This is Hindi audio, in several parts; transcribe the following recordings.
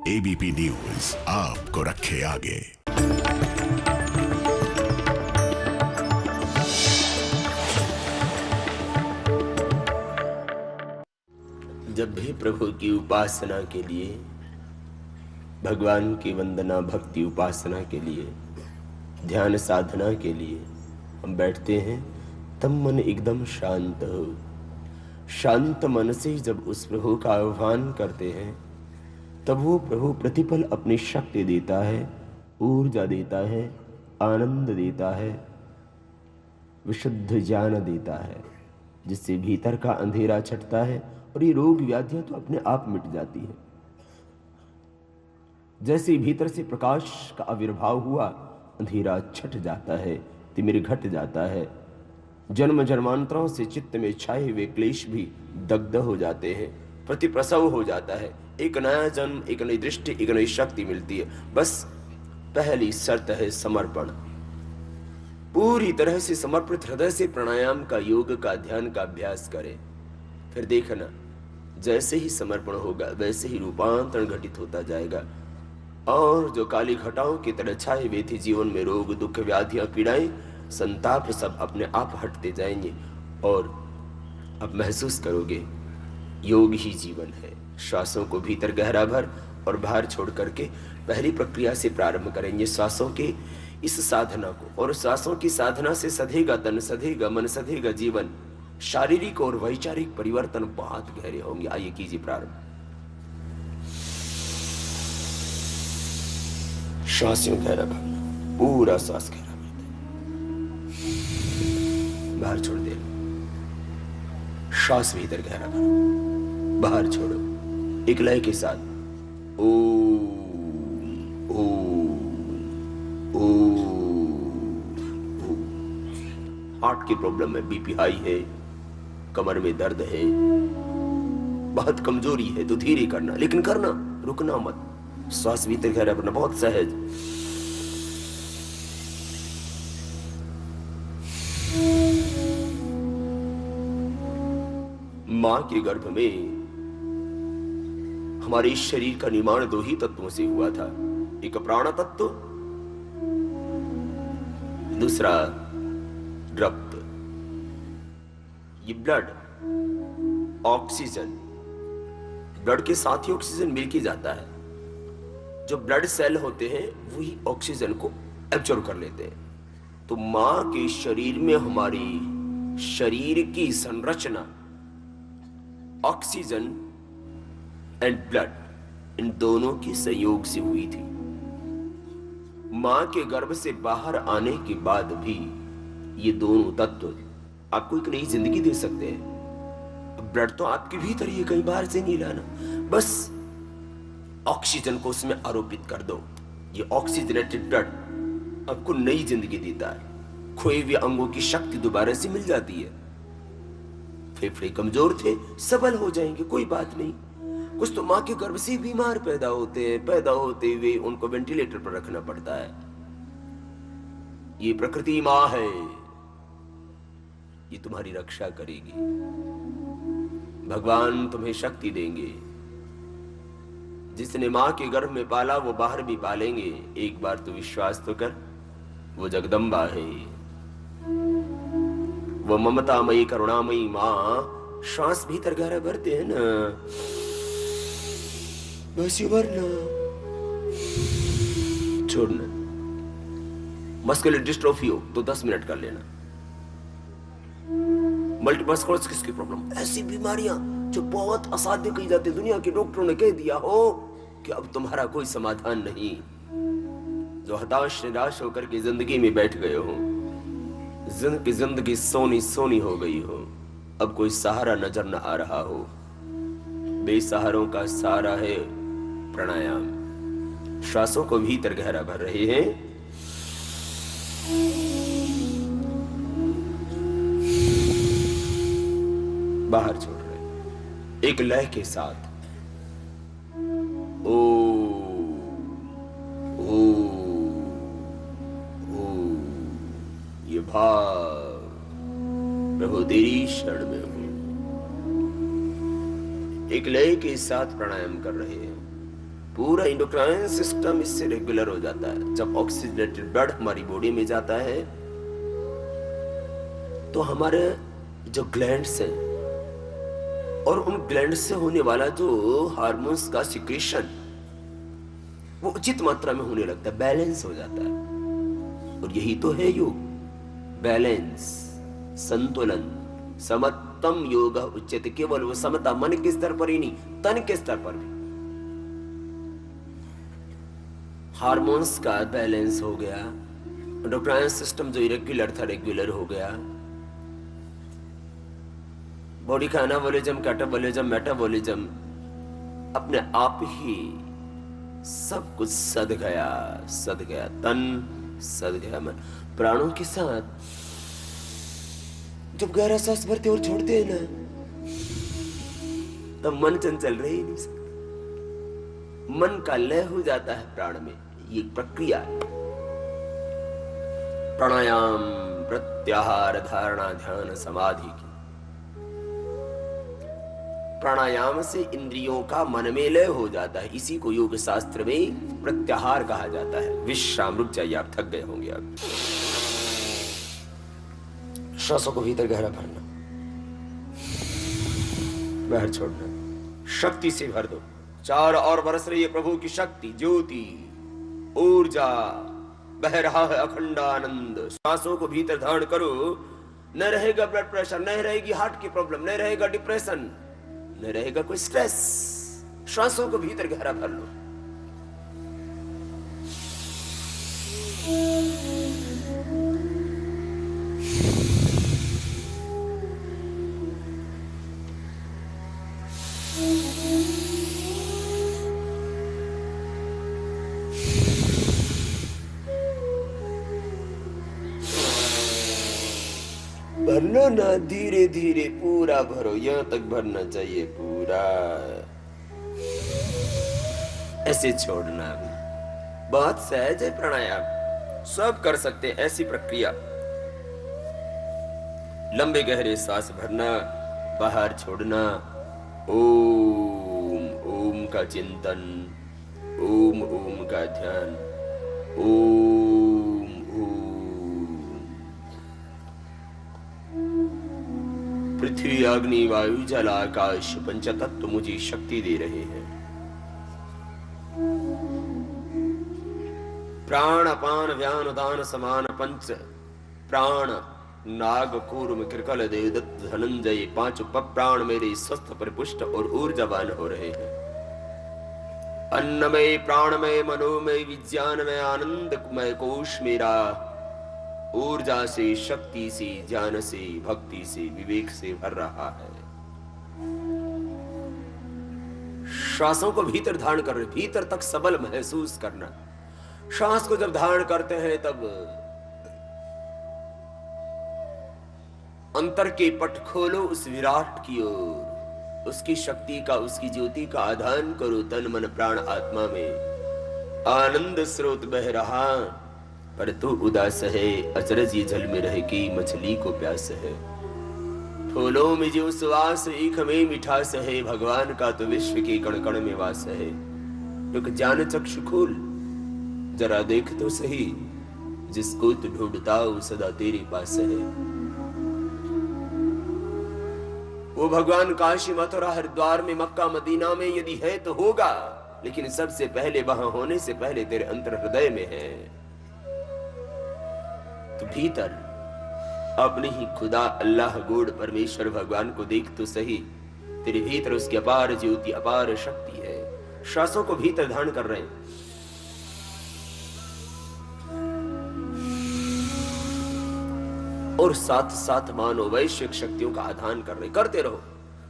एबीपी न्यूज आपको रखे आगे। जब भी प्रभु की उपासना के लिए, भगवान की वंदना भक्ति उपासना के लिए, ध्यान साधना के लिए हम बैठते हैं, तब मन एकदम शांत हो। शांत मन से जब उस प्रभु का आह्वान करते हैं, तब वो प्रभु प्रतिपल अपनी शक्ति देता है, ऊर्जा देता है, आनंद देता है, विशुद्ध ज्ञान देता है, जिससे भीतर का अंधेरा छटता है और ये रोग व्याधियां तो अपने आप मिट जाती है। जैसे ही भीतर से प्रकाश का आविर्भाव हुआ, अंधेरा छट जाता है, तिमिर घट जाता है, जन्म जन्मांतरों से चित्त में छाए हुए क्लेश भी दग्ध हो जाते हैं, प्रतिप्रसव हो जाता है, एक नया जन्म, एक नई दृष्टि, एक नई शक्ति मिलती है। बस पहली शर्त है समर्पण। पूरी तरह से समर्पित हृदय से प्राणायाम का, योग का, ध्यान का अभ्यास करें। फिर देखना, जैसे ही समर्पण होगा वैसे ही रूपांतरण घटित होता जाएगा, और जो काली घटाओं की तरह छाए हुए थे जीवन में रोग, दुख, व्याधियां, पीड़ाएं, संताप, सब अपने आप हटते जाएंगे और अब महसूस करोगे योग ही जीवन है। श्वासों को भीतर गहरा भर और बाहर छोड़ करके पहली प्रक्रिया से प्रारंभ करेंगे, श्वासों के इस साधना को। और श्वासों की साधना से सधेगा तन, सधेगा मन, सधेगा जीवन। शारीरिक और वैचारिक परिवर्तन बहुत गहरे होंगे। आइए कीजिए प्रारंभ। श्वास यूं गहरा भरना, पूरा श्वास गहरा भरना, बाहर छोड़ दे। श्वास भीतर गहरा भरो, बाहर छोड़ो, एक लय के साथ। ओम ओम ओम। हार्ट की प्रॉब्लम है, बीपी हाई है, कमर में दर्द है, बहुत कमजोरी है, तो धीरे करना, लेकिन करना, रुकना मत। श्वास भीतर गहरा भरना, बहुत सहज। मां के गर्भ में हमारे शरीर का निर्माण दो ही तत्वों से हुआ था, एक प्राण तत्व, दूसरा रक्त। ये ब्लड, ऑक्सीजन, ब्लड के साथ ही ऑक्सीजन मिल के जाता है। जो ब्लड सेल होते हैं वही ऑक्सीजन को एब्जॉर्ब कर लेते हैं। तो मां के शरीर में हमारी शरीर की संरचना ऑक्सीजन एंड ब्लड, इन दोनों के संयोग से हुई थी। मां के गर्भ से बाहर आने के बाद भी ये दोनों तत्व आपको एक नई जिंदगी दे सकते हैं। ब्लड तो आपके भीतर ही है, कहीं बाहर से नहीं लाना, बस ऑक्सीजन को उसमें आरोपित कर दो। ये ऑक्सीजनेटेड ब्लड आपको नई जिंदगी देता है। खोए हुए अंगों की शक्ति दोबारा से मिल जाती है। फेफड़े कमजोर थे, सबल हो जाएंगे, कोई बात नहीं। कुछ तो मां के गर्भ से बीमार पैदा होते हैं, पैदा होते हुए उनको वेंटिलेटर पर रखना पड़ता है। ये प्रकृति मां है, ये तुम्हारी रक्षा करेगी। भगवान तुम्हें शक्ति देंगे। जिसने मां के गर्भ में पाला वो बाहर भी पालेंगे। एक बार तो विश्वास तो कर, वो जगदम्बा है, वो ममतामयी करुणामयी मां। श्वास भीतर गहरा भरते हैं ना, बस ये भरना, छोड़ना। मस्कुलर डिस्ट्रोफी हो तो 10 मिनट कर लेना। मल्टीपल स्क्लेरोसिस की प्रॉब्लम, ऐसी बीमारियां जो बहुत असाध्य कही जाती, दुनिया के डॉक्टरों ने कह दिया हो कि अब तुम्हारा कोई समाधान नहीं। जो हताश निराश होकर के जिंदगी में बैठ गए हो, जिंदगी सोनी सोनी हो गई हो, अब कोई सहारा नजर न आ रहा हो, बेसहारों का सहारा है प्राणायाम। श्वासों को भीतर गहरा भर रहे हैं, बाहर छोड़ रहे, एक लय के साथ। ओ ओ ओ, ये भाव प्रभु तेरी शरण में हूं। एक लय के साथ प्राणायाम कर रहे हैं। पूरा इंडोक्राइन सिस्टम इससे रेगुलर हो जाता है। जब ऑक्सीजनेटेड ब्लड हमारी बॉडी में जाता है तो हमारे जो ग्लैंड्स हैं और उन ग्लैंड्स से होने वाला जो हार्मोन्स का सिक्रेशन वो उचित मात्रा में होने लगता है, बैलेंस हो जाता है। और यही तो है योग, बैलेंस, संतुलन, समत्तम योग उच्यते। केवल वो समता मन के स्तर पर ही नहीं, तन के स्तर पर भी। हार्मोन्स का बैलेंस हो गया, एंडोक्राइन सिस्टम जो इरेगुलर था रेगुलर हो गया, बॉडी का एनाबॉलिज्म, कैटाबॉलिज्म, मेटाबॉलिज्म अपने आप ही सब कुछ सद गया, सद गया तन, सद गया मन। प्राणों के साथ जब गहरा सांस भरते और छोड़ते हैं ना, तब मन चंचल रह ही नहीं सकता, मन का लय हो जाता है प्राण में। ये प्रक्रिया है। प्राणायाम, प्रत्याहार, धारणा, ध्यान, समाधि की। प्राणायाम से इंद्रियों का मन में लय हो जाता है। इसी को योग शास्त्र में प्रत्याहार कहा जाता है। विश्राम, रुक जाइए, आप थक गए होंगे। अब श्वासों को भीतर गहरा भरना, बाहर छोड़ना, शक्ति से भर दो। चारों ओर बरस रही है प्रभु की शक्ति, ज्योति, ऊर्जा, बह रहा है अखंड आनंद। श्वासों को भीतर धारण करो, न रहेगा ब्लड प्रेशर, न रहेगी हार्ट की प्रॉब्लम, न रहेगा डिप्रेशन, न रहेगा कोई स्ट्रेस। श्वासों को भीतर गहरा भर लो। भरना ना, धीरे धीरे पूरा भरो, यहां तक भरना चाहिए पूरा, ऐसे छोड़ना भी। बहुत सहज है प्राणायाम, सब कर सकते हैं ऐसी प्रक्रिया। लंबे गहरे सांस भरना, बाहर छोड़ना। ओम ओम का चिंतन, ओम ओम का ध्यान, ओम ओम। पृथ्वी, अग्नि, वायु, जल, आकाश, पंचतत्व मुझे शक्ति दे रहे हैं। प्राण, अपान, व्यान, उदान, समान पंच प्राण, नाग, कूर्म, कृकल, देवदत्त, धनंजय, पांच प्राण मेरे स्वस्थ, परिपुष्ट और ऊर्जावान हो रहे हैं। अन्नमय, प्राणमय, मनोमय, विज्ञानमय, आनंदमय कोश मेरा ऊर्जा से, शक्ति से, ज्ञान से, भक्ति से, विवेक से भर रहा है। श्वासों को भीतर धारण कर, भीतर तक सबल महसूस करना। श्वास को जब धारण करते हैं तब अंतर के पट खोलो उस विराट की ओर, उसकी शक्ति का, उसकी ज्योति का आधान करो। तन मन प्राण आत्मा में आनंद स्रोत बह रहा, पर तू उदास है, अचरज ये जल में रह के मछली को प्यास है। फूलों में जो सुवास, ईख में मिठास है, भगवान का तो विश्व के कण कण में वास है। रुक जान चक्षु खोल, जरा देख तो सही, जिसको तू ढूंढता वो सदा तेरे पास है। वो भगवान काशी, मथुरा, हरिद्वार में, मक्का, मदीना में यदि है तो होगा, लेकिन सबसे पहले वहां होने से पहले तेरे अंतर हृदय में है। तो भीतर अपने ही खुदा, अल्लाह, गॉड, परमेश्वर, भगवान को देख तो सही। तेरे भीतर उसकी अपार ज्योति, अपार शक्ति है। श्वासों को भीतर धारण कर रहे हैं। और साथ साथ मानो वैश्विक शक्तियों का आधान कर रहे। करते रहो,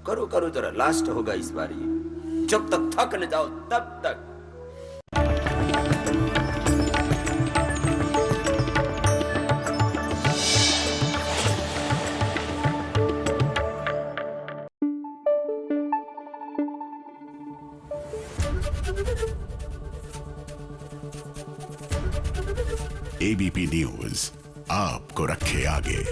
करो करो, जरा लास्ट होगा इस बार ये। जब तक थक न जाओ तब तक। एबीपी न्यूज आपको रखे आगे।